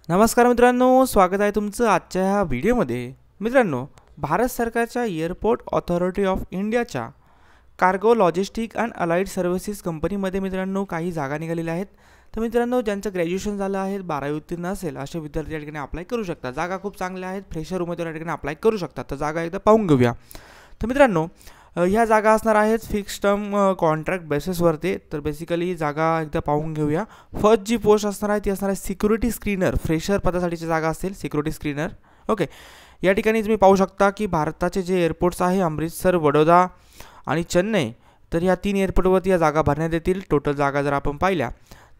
नमस्कार मित्रांनो, स्वागत आहे तुमचं आजच्या ह्या व्हिडिओमध्ये। मित्रांनो, भारत सरकारच्या एअरपोर्ट ऑथॉरिटी ऑफ इंडियाच्या cargo logistic and allied services कंपनीमध्ये मित्रांनो काही जागा निघालेल्या आहेत। तर मित्रांनो, ज्यांचं ग्रॅज्युएशन झालं आहे, 12वी उत्तीर्ण असेल असे विद्यार्थी या ठिकाणी अप्लाय करू शकतात। जागा खूप चांगल्या आहेत, फ्रेशर उमेदवार या ठिकाणी अप्लाय करू शकतात। तर जागा एकदा पाहून घेऊया। तर मित्रांनो, ह्या जागा असणार आहेत फिक्स टर्म कॉन्ट्रॅक्ट बेसिसवरती। तर बेसिकली जागा एकदा पाहून घेऊया। फर्स्ट जी पोस्ट असणार आहे ती असणार आहे सिक्युरिटी स्क्रीनर, फ्रेशर पदासाठीची जागा असेल सिक्युरिटी स्क्रीनर। ओके, या ठिकाणी तुम्ही पाहू शकता की भारताचे जे एअरपोर्ट्स आहे अमृतसर, वडोदरा आणि चेन्नई, तर या 3 एअरपोर्टवरती या जागा भरण्यात येतील। टोटल जागा जर आपण पाहिल्या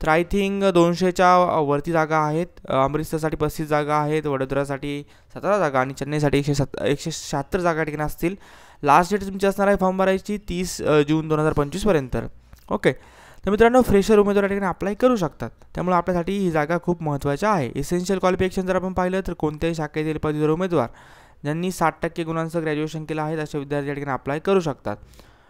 तर आय थिंक 200च्या वरती जागा आहेत। अमृतसरसाठी 35 जागा आहेत, वडोदरासाठी 17 जागा आणि चेन्नईसाठी 176 जागा या ठिकाणी असतील। लास्ट डेट तुमची असणार आहे फॉर्म भरायची 30 जून 2025 पर्यंत। ओके, तर मित्रांनो, फ्रेशर उमेदवार या ठिकाणी अप्लाय करू शकतात। त्यामुळे आपल्यासाठी ही जागा खूप महत्त्वाची आहे। एसेन्शियल क्वालिफिकेशन जर आपण पाहिलं तर कोणत्याही शाखेतील पदवीधर उमेदवार ज्यांनी 60% गुणांचं ग्रॅज्युएशन केलं आहे अशा विद्यार्थी या ठिकाणी अप्लाय करू शकतात।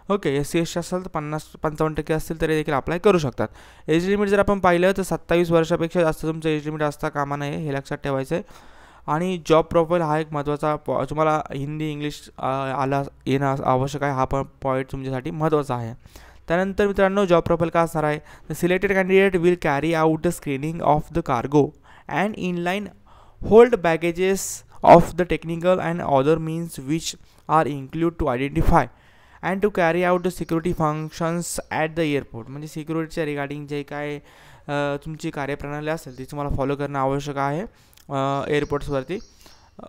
ओके, SC/ST असेल तर 50-55% असतील तरी देखील अप्लाय करू शकतात। एज लिमिट जर आपण पाहिलं तर 27 वर्षापेक्षा जास्त तुमचं एज लिमिट असता कामा नये, हे लक्षात ठेवायचं आहे। आणि जॉब प्रोफाईल हा एक महत्त्वाचा तुम्हाला हिंदी इंग्लिश आला येणं आवश्यक आहे, हा पण पॉईंट तुमच्यासाठी महत्त्वाचा आहे। त्यानंतर मित्रांनो, जॉब प्रोफाईल का असणार आहे तर selected candidate will carry out the screening of the cargo and inline hold baggages of the technical and other means which are include to identify and to carry out the security functions at the airport. म्हणजे सिक्युरिटीच्या regarding जे काय तुमची कार्यप्रणाली असेल ती तुम्हाला follow करणं आवश्यक आहे एअरपोर्ट्सवरती।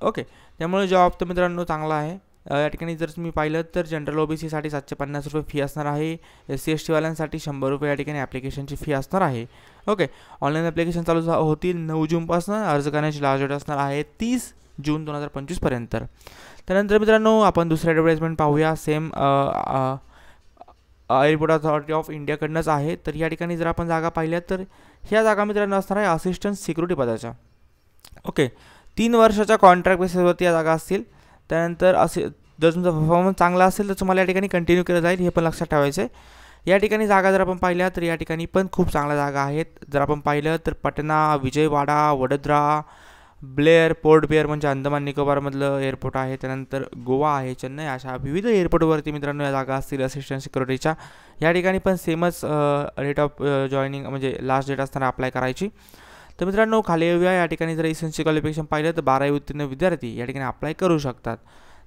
ओके, त्यामुळे जॉब तर मित्रांनो चांगला आहे। या ठिकाणी जर तुम्ही पाहिलं तर जनरल OBCसाठी 750 रुपये फी असणार आहे। SC/ST वाल्यांसाठी 100 रुपये या ठिकाणी ॲप्लिकेशनची फी असणार आहे। ओके, ऑनलाईन ॲप्लिकेशन चालू होतील 9 जूनपासून। अर्ज करण्याची लास्ट डेट असणार आहे 30 जून 2025 पर्यंत। त्यानंतर मित्रांनो, आपण दुसरी ॲडव्हर्टाइजमेंट पाहूया। सेम एअरपोर्ट ऑथॉरिटी ऑफ इंडियाकडनंच आहे। तर या ठिकाणी जर आपण जागा पाहिल्या तर ह्या जागा मित्रांनो असणार आहे असिस्टंट सिक्युरिटी पदाच्या। ओके, 3 वर्षाच्या कॉन्ट्रॅक्ट बेसिसवरती या जागा असतील। त्यानंतर असे जर तुमचा परफॉर्मन्स चांगला असेल तर तुम्हाला या ठिकाणी कंटिन्यू केलं जाईल, हे पण लक्षात ठेवायचं आहे। या ठिकाणी जागा जर आपण पाहिल्या तर या ठिकाणी पण खूप चांगल्या जागा आहेत। जर आपण पाहिलं तर पटना, विजयवाडा, वडोदरा, ब्लेअर, पोर्ट ब्लेअर म्हणजे अंदमान निकोबारमधलं एअरपोर्ट आहे, त्यानंतर गोवा आहे, चेन्नई, अशा विविध एअरपोर्टवरती मित्रांनो या जागा असतील असिस्टंट सिक्युरिटीच्या। या ठिकाणी पण सेमच रेट ऑफ जॉईनिंग म्हणजे लास्ट डेट असताना अप्लाय करायची। तर मित्रांनो, खाली येऊया। या ठिकाणी जर एसेन्शियल क्वालिफिकेशन पाहिलं तर 12वी उत्तीर्ण विद्यार्थी या ठिकाणी अप्लाय करू शकतात।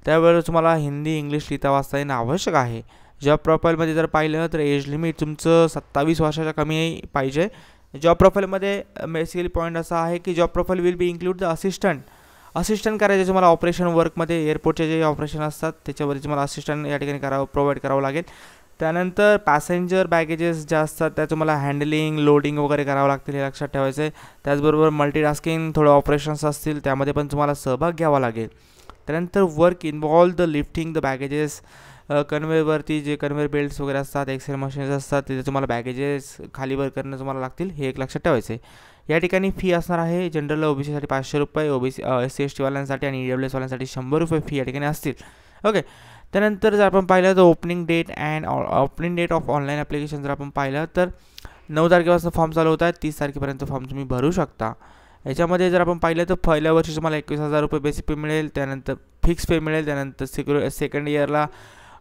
त्यावेळेस तुम्हाला हिंदी इंग्लिश लिहिता वाचता येणं आवश्यक आहे। जॉब प्रोफाईलमध्ये जर पाहिलं तर एज लिमिट तुमचं 27 वर्षाच्या कमी पाहिजे। जॉब प्रोफाईलमध्ये बेसिकली पॉईंट असा आहे की job profile will be include the assistant करायचे तुम्हाला ऑपरेशन वर्कमध्ये, एअरपोर्टचे जे ऑपरेशन असतात त्याच्यावरती तुम्हाला असिस्टंट या ठिकाणी प्रोव्हाइड करावं लागेल। त्यानंतर पॅसेंजर बॅगेजेस ज्या असतात त्या तुम्हाला हँडलिंग, लोडिंग वगैरे करावं लागतील, हे लक्षात ठेवायचं आहे। त्याचबरोबर मल्टीटास्किंग थोडं ऑपरेशन्स असतील त्यामध्ये पण तुम्हाला सहभाग घ्यावा लागेल। त्यानंतर work involve the lifting the baggages, कन्वेअरवरती जे कन्वेअर बेल्ट्स वगैरे असतात, एक्सेल मशीन्स असतात, तिथे तुम्हाला बॅगेजेस खाली वर करणं तुम्हाला लागतील, हे एक लक्षात ठेवायचं आहे। या ठिकाणी फी असणार आहे जनरल OBCसाठी 500 रुपये, SC/ST वाल्यांसाठी आणि EWS वाल्यांसाठी 100 रुपये फी या ठिकाणी असतील। ओके, त्यानंतर जर आपण पाहिलं तर opening date of online application जर आपण पाहिलं तर 9 तारखेपासून फॉर्म चालू होत आहेत, 30 तारखेपर्यंत फॉर्म तुम्ही भरू शकता। याच्यामध्ये जर आपण पाहिलं तर पहिल्या वर्षी तुम्हाला 21,000 रुपये बेसिक पे मिळेल, त्यानंतर फिक्स पे मिळेल, त्यानंतर सेकंड इयरला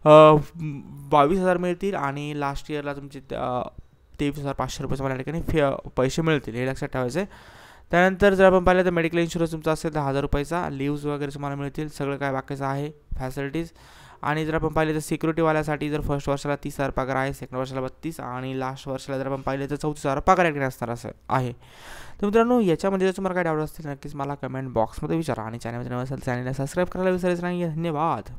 22,000 मिळतील आणि लास्ट इयरला तुमचे 23,500 रुपये तुम्हाला या ठिकाणी पैसे मिळतील, हे लक्षात ठेवायचं आहे। त्यानंतर जर आपण पाहिलं तर मेडिकल इन्शुरन्स तुमचा असेल तर 1000 रुपयाचा, लिव्ज वगैरे तुम्हाला मिळतील, सगळं काय बाकीचं आहे फॅसिलिटीज। आणि जर आपण पाहिलं तर सिक्युरिटीवाल्यासाठी जर फर्स्ट वर्षाला 30,000 पगार आहे, सेकंड वर्षाला 32 आणि लास्ट वर्षाला जर आपण पाहिलं तर 34,000 पगार या ठिकाणी असणार असं आहे। तर मित्रांनो, याच्यामध्ये जर तुम्हाला काय डाऊट असतील नक्कीच मला कमेंट बॉक्समध्ये विचारा आणि चॅनलमध्ये नवीन असेल चॅनलला सबस्क्राईब करायला विसरायचं नाही। धन्यवाद।